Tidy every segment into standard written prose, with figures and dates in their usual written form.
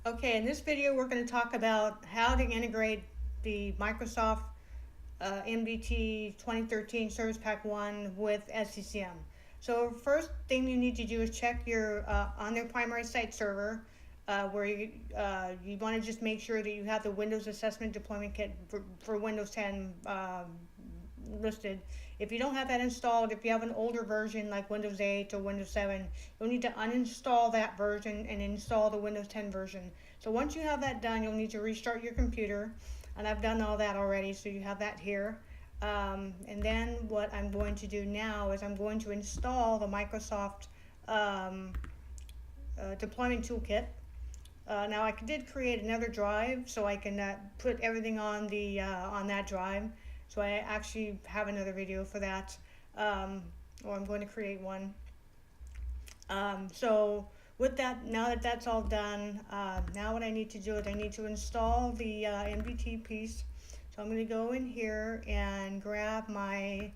Okay, in this video we're going to talk about how to integrate the Microsoft MDT 2013 Service Pack 1 with SCCM. So first thing you need to do is check your on their primary site server where you want to just make sure that you have the Windows Assessment Deployment Kit for Windows 10 listed. If you don't have that installed, if you have an older version like Windows 8 or Windows 7, you'll need to uninstall that version and install the Windows 10 version. So once you have that done, you'll need to restart your computer, and I've done all that already, so you have that here. And then what I'm going to do now is I'm going to install the Microsoft deployment toolkit. Now I did create another drive so I can put everything on the on that drive. So I actually have another video for that, or I'm going to create one. So with that, now that that's all done, now what I need to do is I need to install the MDT piece. So I'm going to go in here and grab my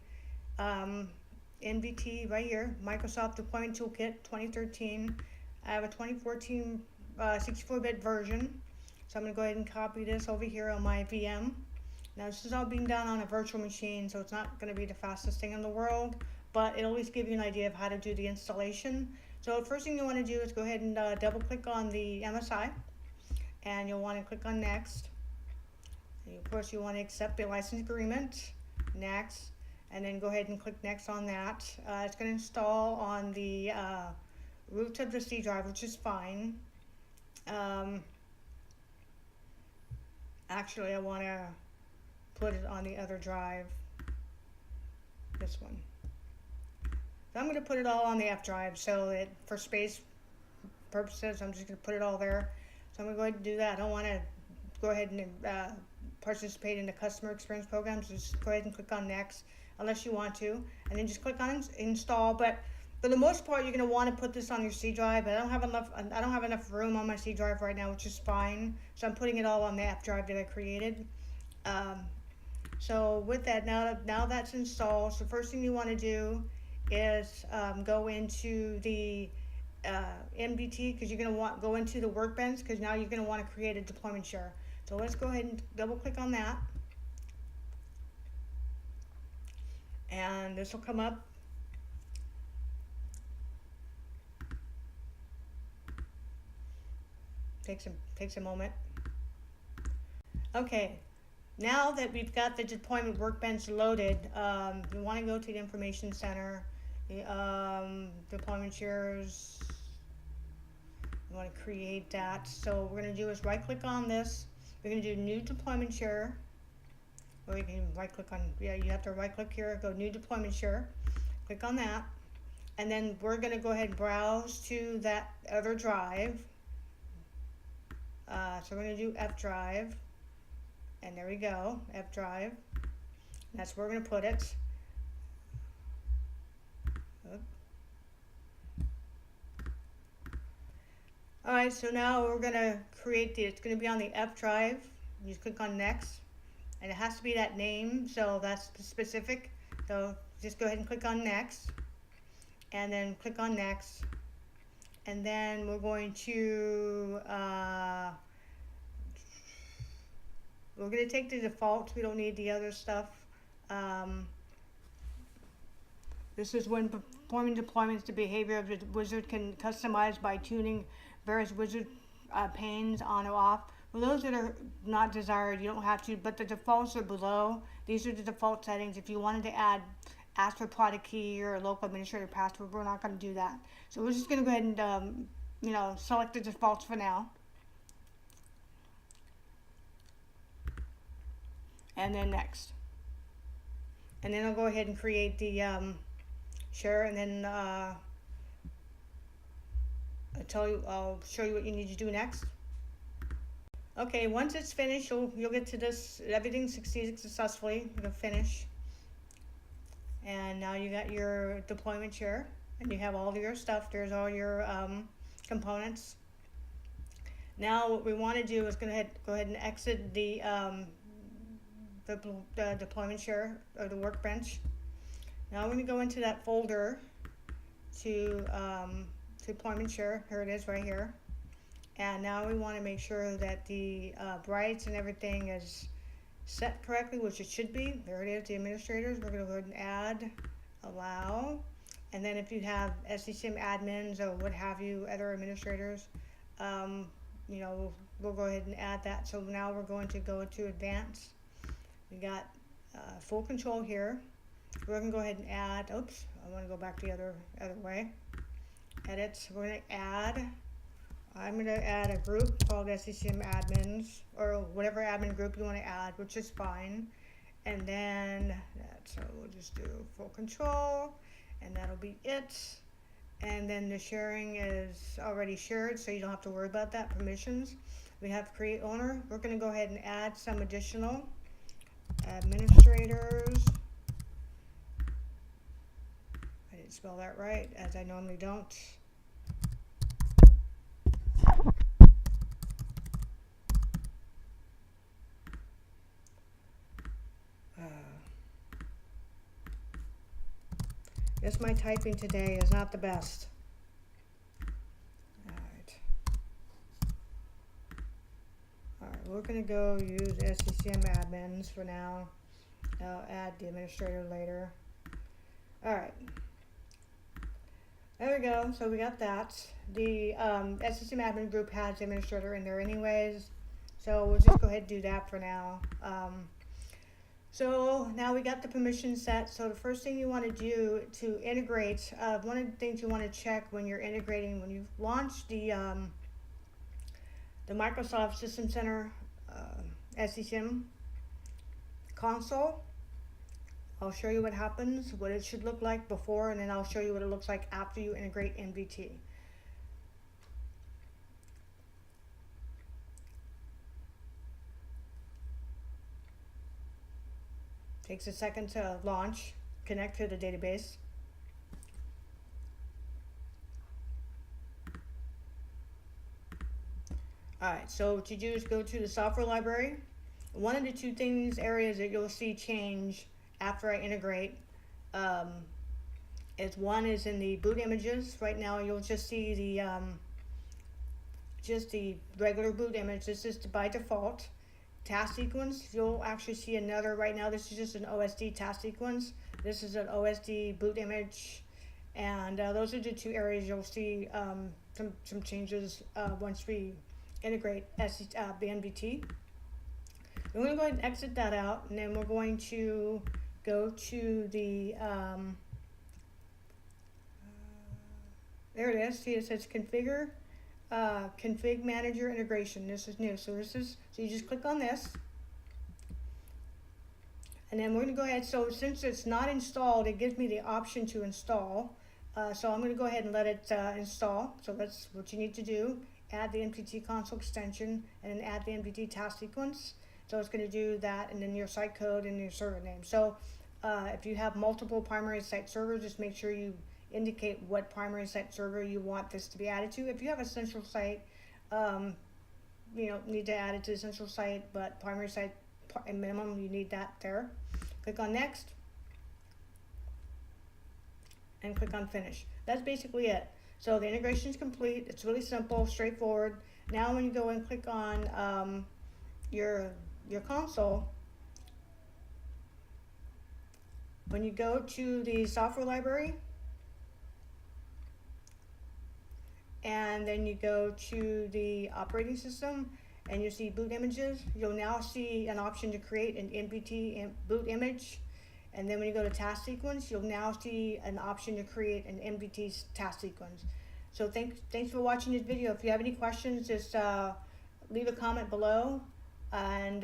MDT right here, Microsoft Deployment Toolkit 2013. I have a 2014 64-bit version. So I'm going to go ahead and copy this over here on my VM. Now this is all being done on a virtual machine, so it's not going to be the fastest thing in the world, but it'll at least give you an idea of how to do the installation. So the first thing you want to do is go ahead and double click on the MSI, and you'll want to click on next. And of course you want to accept the license agreement, next, and then go ahead and click next on that. It's going to install on the root of the C drive, which is fine. Actually I want to put it on the other drive, this one. So I'm going to put it all on the F drive, so that for space purposes I'm just going to put it all there. So I'm going to go ahead and do that. I don't want to go ahead and participate in the customer experience program, so just go ahead and click on next unless you want to, and then just click on install. But for the most part you're going to want to put this on your C drive, but I don't have enough room on my C drive right now, which is fine, so I'm putting it all on the F drive that I created. So with that, now that's installed, so the first thing you want to do is go into the MDT, because you're going to go into the workbench, because now you're going to want to create a deployment share. So let's go ahead and double click on that, and this will come up. Takes a moment. Okay. Now that we've got the deployment workbench loaded, you want to go to the information center, deployment shares. You want to create that. So what we're going to do is right click on this. We're going to do new deployment share. Or you can right click on, you have to right click here, go new deployment share. Click on that. And then we're going to go ahead and browse to that other drive. So we're going to do F drive. And there we go, F drive. That's where we're going to put it. Alright, so now we're going to create it's going to be on the F drive. You just click on next. And it has to be that name, so that's specific. So just go ahead and click on next. And then click on next. And then we're going to take the defaults. We don't need the other stuff. This is when performing deployments, the behavior of the wizard can customize by tuning various wizard panes on or off. For those that are not desired, you don't have to, but the defaults are below. These are the default settings. If you wanted to ask for product key or local administrator password, we're not going to do that. So we're just going to go ahead and select the defaults for now. And then next. And then I'll go ahead and create the share, and then I'll show you what you need to do next. Okay, once it's finished, you'll get to this, everything succeeded successfully. You'll finish. And now you got your deployment share, and you have all of your stuff. There's all your components. Now what we want to do is go ahead and exit the deployment share or the workbench. Now we're going to go into that folder to deployment share. Here it is right here. And now we want to make sure that the brights and everything is set correctly, which it should be. There it is, the administrators. We're going to go ahead and add, allow. And then if you have SCCM admins or what have you, other administrators, you know, we'll go ahead and add that. So now we're going to go to advanced. We got full control here. We're going to go ahead and add, oops, I want to go back the other way. Edit, we're going to add, I'm going to add a group called SCCM admins, or whatever admin group you want to add, which is fine. And then, so we'll just do full control, and that'll be it. And then the sharing is already shared, so you don't have to worry about that. Permissions, we have create owner. We're going to go ahead and add some additional administrators. I didn't spell that right, as I normally don't. Guess my typing today is not the best. Alright, we're going to go use SCCM admins for now. I'll add the administrator later. Alright. There we go. So we got that. The SCCM admin group has the administrator in there anyways. So we'll just go ahead and do that for now. So now we got the permissions set. So the first thing you want to do to integrate, one of the things you want to check when you're integrating, when you launch the Microsoft System Center SCCM console, I'll show you what happens, what it should look like before, and then I'll show you what it looks like after you integrate MDT. Takes a second to launch, connect to the database. Alright, so what you do is go to the software library. One of the two areas that you'll see change after I integrate is one is in the boot images. Right now you'll just see the regular boot image. This is by default. Task sequence, you'll actually see another. Right now this is just an OSD task sequence. This is an OSD boot image, and those are the two areas you'll see some changes once we integrate the MDT. We're going to go ahead and exit that out, and then we're going to go to the there it is. See, it says configure config manager integration. This is new, so you just click on this, and then we're going to go ahead. So since it's not installed, it gives me the option to install, so I'm going to go ahead and let it install. So that's what you need to do. Add the MDT console extension, and then add the MDT task sequence. So it's going to do that, and then your site code and your server name. So if you have multiple primary site servers, just make sure you indicate what primary site server you want this to be added to. If you have a central site, you don't need to add it to the central site, but primary site minimum, you need that there. Click on next and click on finish. That's basically it. So the integration is complete. It's really simple, straightforward. Now when you go and click on your console, when you go to the software library, and then you go to the operating system, and you see boot images, you'll now see an option to create an MDT boot image. And then when you go to task sequence, you'll now see an option to create an MDT task sequence. So thanks for watching this video. If you have any questions, just leave a comment below, and